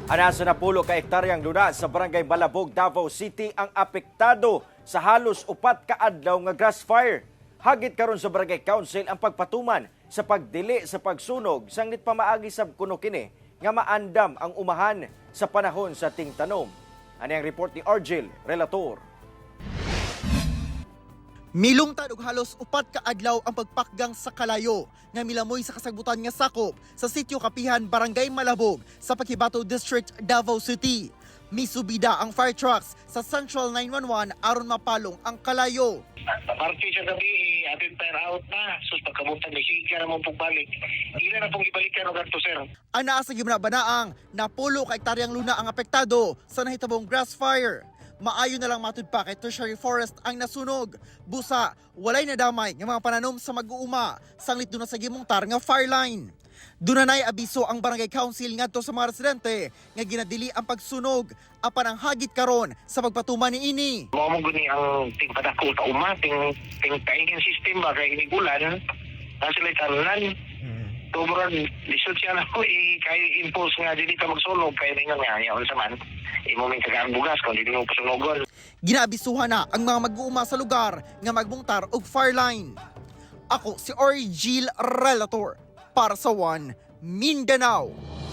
Ana sa napulo ka hektaryang lunas sa barangay Malabog, Davao City ang apektado sa halos 4 ka adlaw nga grass fire. Hagit karon sa barangay council ang pagpatuman sa pagdili sa pagsunog sanglit pamaagi sab kuno kini nga maandam ang umahan sa panahon sa tingtanom. Ani ang report ni Argel, relator. Milungtad og halos 4 ka adlaw ang pagpakgang sa kalayo nga milamoy sa kasagbutan nga sakop sa sitio Kapihan, Barangay Malabog sa Pakibato District, Davao City. Misubida ang fire trucks sa Central 911 aron mapalong ang kalayo. Parte sa gabi, atin fire out na. Sus, pagkabutan, nagsika na mong pagbalik. Ila na pong ibalik ka no ganito, sir. Ana sa gimnabanaang napulo ka hektaryang luna ang apektado sa nahitabong grass fire. Maayo na lang matud pa kay tertiary forest ang nasunog. Busa, walay nadamay ng mga pananom sa mag-uuma, sanglit doon na sa gimungtar nga fire line. Dunanay abiso ang barangay council ngadto sa mga residente nga ginadili ang pagsunog apan ang hagit karon sa pagpatuman niini. Mao mo guni ang ting padako ta uma, ting kainin system ba kay inigulan. Nasa tanan. Tumuran, lisod siya na ko, kay impulse nga dili ka magsunog, kaya nga nga, yaon sa man. Imo may kagaan bugas, kung dili mo pasunogon. Ginaabisuhan na ang mga mag-uuma sa lugar nga magbungtar og fire line. Ako si Argel, relator para sa One Mindanao.